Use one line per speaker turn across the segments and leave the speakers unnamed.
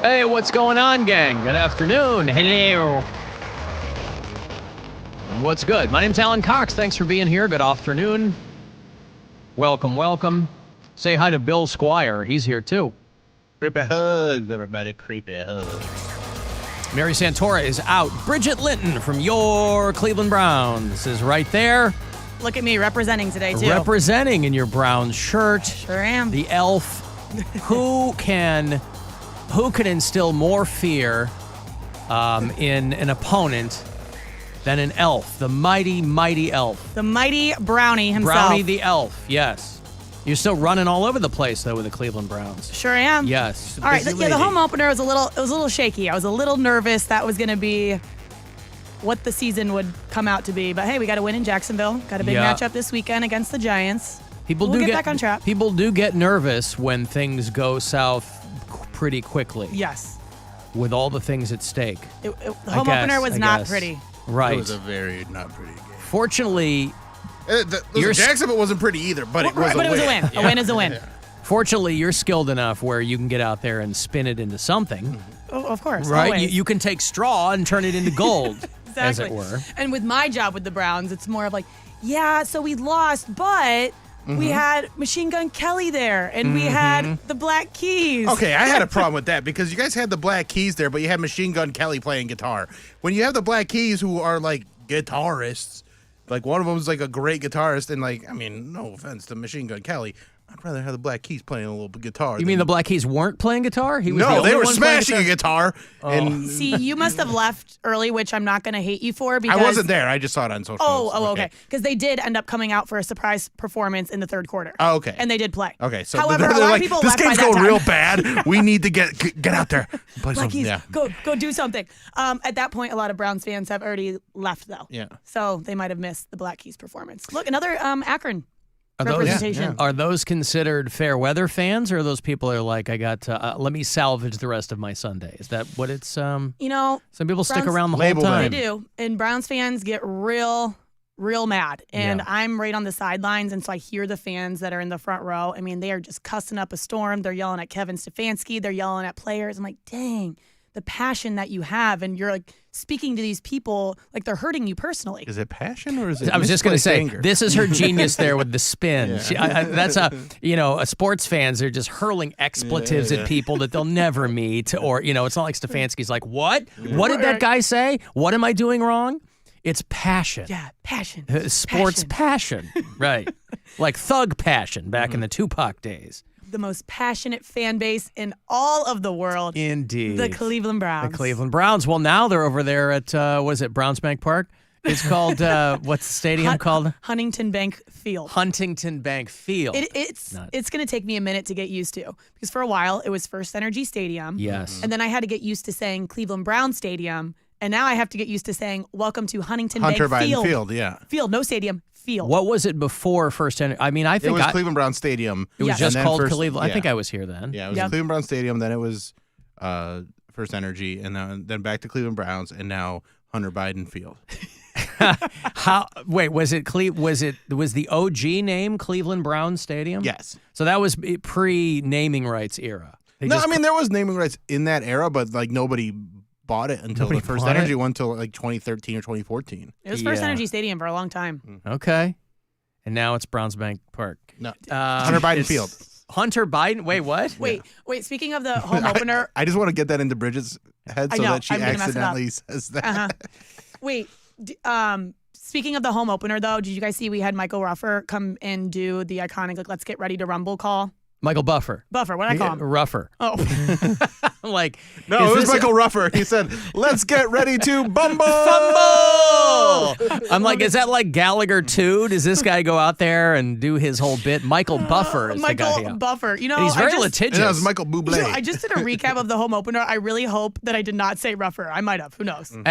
Hey, what's going on, gang? Good afternoon. Hello. What's good? My name's Alan Cox. Thanks for being here. Good afternoon. Welcome, welcome. Say hi to Bill Squire. He's here, too.
Creepy hugs, everybody. Creepy hugs.
Mary Santora is out. Bridget Linton from your Cleveland Browns is right there.
Look at me representing today, too.
Representing in your brown shirt.
Sure am.
The elf. Who can instill more fear in an opponent than an elf? The mighty, mighty elf.
The mighty Brownie himself.
Brownie the elf, yes. You're still running all over the place, though, with the Cleveland Browns.
Sure am.
Yes.
All right, the home opener was a little shaky. I was a little nervous that was going to be what the season would come out to be. But, hey, we got to win in Jacksonville. Got a big matchup this weekend against the Giants. We'll get back on track.
People do get nervous when things go south pretty quickly.
Yes.
With all the things at stake.
The home opener was not pretty.
Right.
It was a very not pretty game.
Fortunately,
Jacksonville wasn't pretty either, but it was a win.
But it was a win.
Yeah.
A win is a win.
Fortunately, you're skilled enough where you can get out there and spin it into something.
Oh, of course.
Right?
Always.
You can take straw and turn it into gold,
exactly.
as it were.
And with my job with the Browns, it's more of like, yeah, so we lost, but we had Machine Gun Kelly there, and we had the Black Keys.
Okay, I had a problem with that because you guys had the Black Keys there, but you had Machine Gun Kelly playing guitar. When you have the Black Keys who are like guitarists, like one of them is like a great guitarist, and like, I mean, no offense to Machine Gun Kelly, I'd rather have the Black Keys playing a little guitar.
You mean the Black Keys weren't playing guitar?
No, they were smashing a guitar. And
See, you must have left early, which I'm not going to hate you for. Because
I wasn't there. I just saw it on social.
Okay. Because they did end up coming out for a surprise performance in the third quarter.
Oh, okay.
And they did play.
Okay, so
however,
they're
a lot
like,
of people
this
left by
game's
that
going
time.
real bad. We need to get out there. And play
Black
something.
Keys,
Yeah.
go do something. At that point, a lot of Browns fans have already left, though.
Yeah.
So they might have missed the Black Keys performance. Look, another Representation.
Are those considered fair weather fans, or are those people are like, I got to, let me salvage the rest of my Sunday? Is that what it's, some people stick around the whole time.
They do. And Browns fans get real mad. And I'm right on the sidelines, and so I hear the fans that are in the front row. I mean, they are just cussing up a storm. They're yelling at Kevin Stefanski. They're yelling at players. I'm like, dang, the passion that you have, and you're like speaking to these people like they're hurting you personally.
Is it passion or is it?
I was just going to say,
anger?
this is her genius there with the spin.
Yeah.
That's a sports fans are just hurling expletives at people that they'll never meet, or it's not like Stefanski's like, what? What did that guy say? What am I doing wrong? It's passion.
Yeah, passion.
Sports passion. Right. Like thug passion back in the Tupac days.
The most passionate fan base in all of the world.
Indeed.
The Cleveland Browns.
The Cleveland Browns. Well, now they're over there at, was it Brownsbank Park? It's called, what's the stadium called?
Huntington Bank Field.
Huntington Bank Field.
It's going to take me a minute to get used to, because for a while it was First Energy Stadium.
Yes.
And then I had to get used to saying Cleveland Brown Stadium. And now I have to get used to saying, welcome to Hunter
Bank
Field.
Field, yeah.
Field, no stadium, field.
What was it before First Energy? I mean, I think
it was Cleveland Brown Stadium.
It was just called Cleveland.
Yeah.
I think I was here then.
Yeah, it was Cleveland Brown Stadium. Then it was First Energy, and then back to Cleveland Browns, and now Hunter Biden Field.
Wait, was the OG name Cleveland Brown Stadium?
Yes.
So that was pre-naming rights era.
There was naming rights in that era, but like nobody bought it until the First Energy one until like 2013 or 2014.
It was First Energy Stadium for a long time.
Okay. And now it's Brownsbank Park.
No. Hunter Biden Field.
Hunter Biden? Wait, what?
Wait. Speaking of the home opener.
I just want to get that into Bridget's head so that she accidentally says that.
Uh-huh. Wait. Speaking of the home opener, though, did you guys see we had Michael Ruffer come and do the iconic, like, let's get ready to rumble call?
Michael Buffer.
What did I call him?
Ruffer.
Oh.
I'm like,
no, it was Michael Ruffer. He said, let's get ready to bumble.
I'm like, is that like Gallagher 2? Does this guy go out there and do his whole bit? Michael Buffer is the guy.
Michael Buffer.
And he's very litigious.
That was Michael Bublé.
I just did a recap of the home opener. I really hope that I did not say Ruffer. I might have. Who knows?
And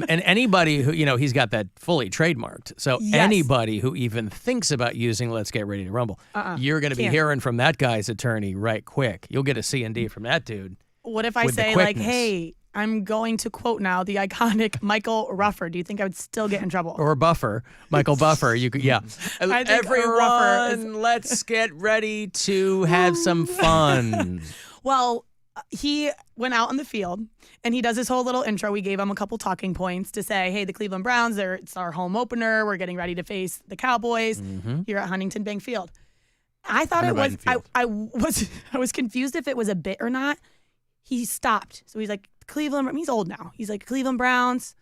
anybody who, he's got that fully trademarked. So anybody who even thinks about using Let's Get Ready to Rumble, you're going to be hearing from that guy's attorney right quick. You'll get a C&D from that dude.
What if I say, like, hey, I'm going to quote now the iconic Michael Ruffer. Do you think I would still get in trouble?
Or Buffer. Michael Buffer. You could, yeah.
Everyone,
let's get ready to have some fun.
Well, He went out on the field and he does his whole little intro. We gave him a couple talking points to say, hey, the Cleveland Browns, it's our home opener. We're getting ready to face the Cowboys here at Huntington Bank Field. I thought it was, I was confused if it was a bit or not. He stopped. So he's like, Cleveland, he's old now. He's like, Cleveland Browns,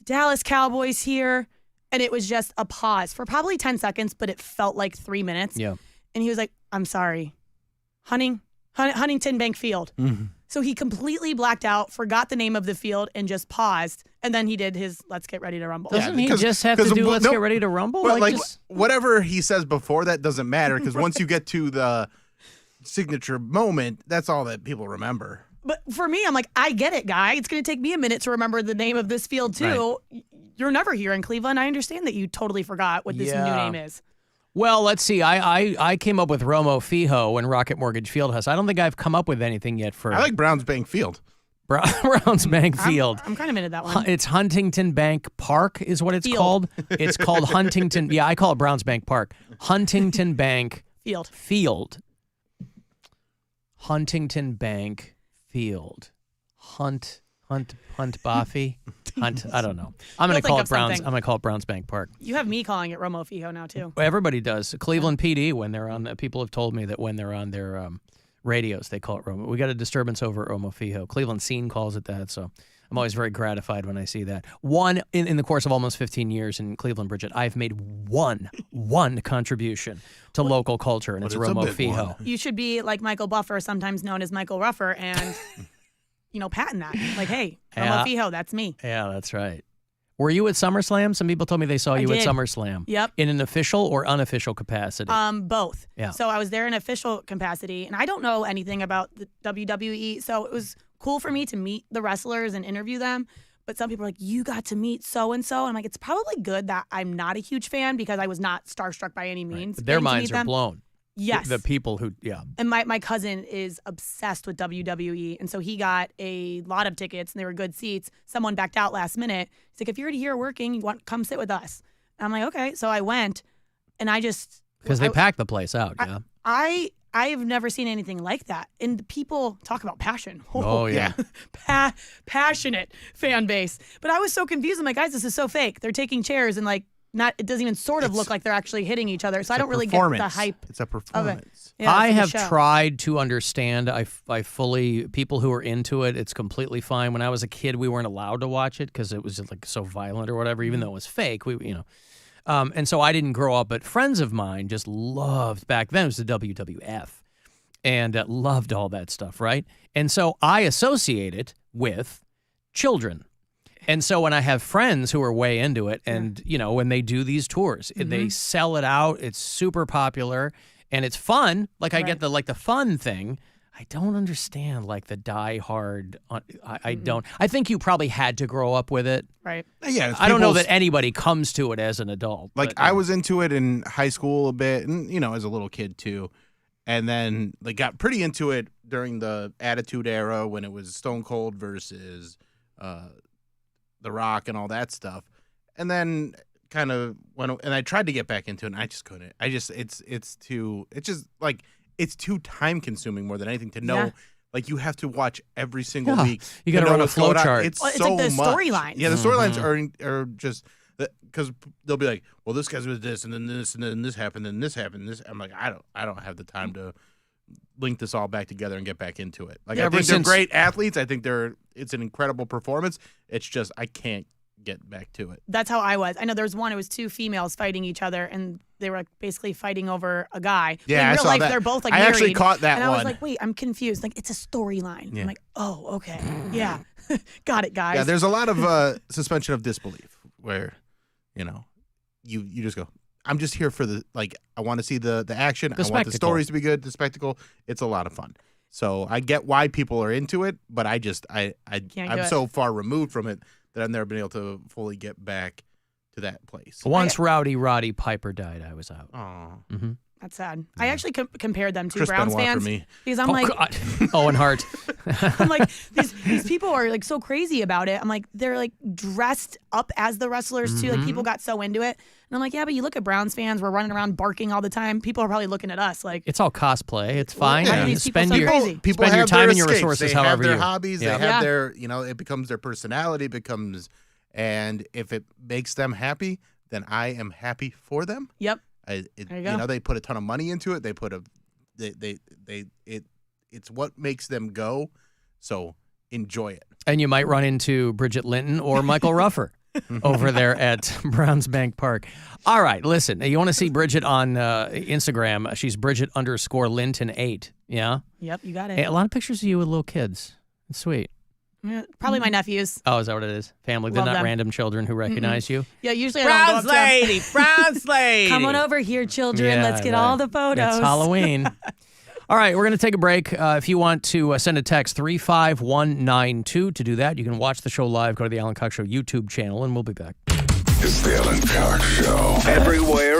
Dallas Cowboys here. And it was just a pause for probably 10 seconds, but it felt like 3 minutes.
Yeah.
And he was like, I'm sorry, Huntington Bank Field. Mm-hmm. So he completely blacked out, forgot the name of the field, and just paused. And then he did his Let's Get Ready to Rumble.
Doesn't he just have to do Let's Get Ready to Rumble?
Well, whatever he says before that doesn't matter, because once you get to the signature moment, that's all that people remember.
But for me, I'm like, I get it, guy. It's going to take me a minute to remember the name of this field, too. Right. You're never here in Cleveland. I understand that you totally forgot what this new name is.
Well, let's see. I came up with Romo Fijo and Rocket Mortgage Fieldhouse. I don't think I've come up with anything yet for...
I like Browns Bank Field.
Browns Bank Field.
I'm kind of into that one.
It's Huntington Bank Park is what it's called. It's called Huntington... Yeah, I call it Browns Bank Park. Huntington Bank... Field. Huntington Bank Field. Hunt Buffy. Hunt. I don't know. I'm gonna call it Browns. I'm gonna call it Browns Bank Park.
You have me calling it Romo Fijo now too.
Everybody does. Cleveland PD when they're on. People have told me that when they're on their radios, they call it Romo. We got a disturbance over Romo Fijo. Cleveland Scene calls it that. So I'm always very gratified when I see that. In the course of almost 15 years in Cleveland, Bridget, I've made one contribution to local culture, and it's Romo Fijo.
You should be like Michael Buffer, sometimes known as Michael Ruffer, and. Patent that. Like, hey, Romo Fijo, that's me.
Yeah, that's right. Were you at SummerSlam? Some people told me they saw you at SummerSlam.
Yep.
In an official or unofficial capacity?
Both.
Yeah.
So I was there in official capacity, and I don't know anything about the WWE, so it was cool for me to meet the wrestlers and interview them. But some people are like, you got to meet so-and-so. And I'm like, it's probably good that I'm not a huge fan because I was not starstruck by any means.
Right. Their minds are blown.
Yes.
The people who,
And my cousin is obsessed with WWE, and so he got a lot of tickets, and they were good seats. Someone backed out last minute. He's like, if you're already here working, you want come sit with us. And I'm like, okay. So I went, and I just...
Because they packed the place out, yeah.
I've never seen anything like that. And people talk about passion.
Oh yeah.
Passionate fan base. But I was so confused. I'm like, guys, this is so fake. They're taking chairs and it doesn't even sort of look like they're actually hitting each other. So I don't really get the hype.
It's a performance.
Yeah,
I have tried to understand. I fully, people who are into it, it's completely fine. When I was a kid, we weren't allowed to watch it because it was like so violent or whatever, even though it was fake. And so I didn't grow up, but friends of mine just loved, back then it was the WWF, and loved all that stuff, right? And so I associate it with children. And so when I have friends who are way into it, and when they do these tours, they sell it out. It's super popular, and it's fun. Like I get the fun thing. I don't understand the die hard. I don't. I think you probably had to grow up with it,
right?
Yeah.
I don't know that anybody comes to it as an adult.
I was into it in high school a bit, and as a little kid too, and then got pretty into it during the Attitude Era when it was Stone Cold versus The Rock and all that stuff, and then kind of went. And I tried to get back into it, and I just couldn't. It's too time consuming more than anything to know. Yeah. You have to watch every single week.
You got to run a flow chart.
It's
like
so
the
much.
Storylines.
Yeah, the storylines are just because they'll be like, well, this guy's with this, and then this happened, and this happened. This I'm like, I don't have the time to link this all back together and get back into it. I think they're great athletes. I think it's an incredible performance. It's just I can't get back to it.
That's how I was. I know there was one. It was two females fighting each other, and they were basically fighting over a guy.
Yeah,
in real life,
that.
They're both
I
married.
actually caught that
and
one.
I was like, wait, I'm confused. It's a storyline. Yeah. I'm like, oh, okay, yeah, got it, guys.
Yeah, there's a lot of suspension of disbelief where, you just go. I'm just here for I want to see the action. I want the stories to be good. The spectacle. It's a lot of fun. So I get why people are into it, but I'm so far removed from it that I've never been able to fully get back to that place.
Once Rowdy Roddy Piper died, I was out.
Oh.
Mm-hmm.
That's sad. I actually compared them to
Chris
Browns
Benoit for
fans
me.
because I'm
God. Owen Hart.
I'm like, these people are like so crazy about it. I'm like, they're like dressed up as the wrestlers too. Like people got so into it. And I'm like, yeah, but you look at Browns fans, we're running around barking all the time. People are probably looking at us like,
it's all cosplay. It's fine.
Why are these people so crazy?
People
spend
have
your time
their
and your
escapes.
resources
they have
however
their
you.
hobbies.
Yeah.
They have their, it becomes their personality, and if it makes them happy, then I am happy for them.
Yep.
There you go. They put a ton of money into it. They put it's what makes them go. So enjoy it.
And you might run into Bridget Linton or Michael Ruffer over there at Browns Bank Park. All right, listen, you want to see Bridget on Instagram. She's Bridget_Linton8. Yeah?
Yep, you got it.
Hey, a lot of pictures of you with little kids. It's sweet.
Yeah, probably my nephews.
Oh, is that what it is? Family. They're
Love
not
them.
random children who recognize you?
Yeah, usually I don't go up to them.
Browns lady.
Come on over here, children.
Yeah,
Let's get all the photos.
It's Halloween. All right, we're going to take a break. If you want to send a text, 35192. To do that, you can watch the show live. Go to the Alan Cox Show YouTube channel, and we'll be back.
It's the Alan Cox Show. Everywhere.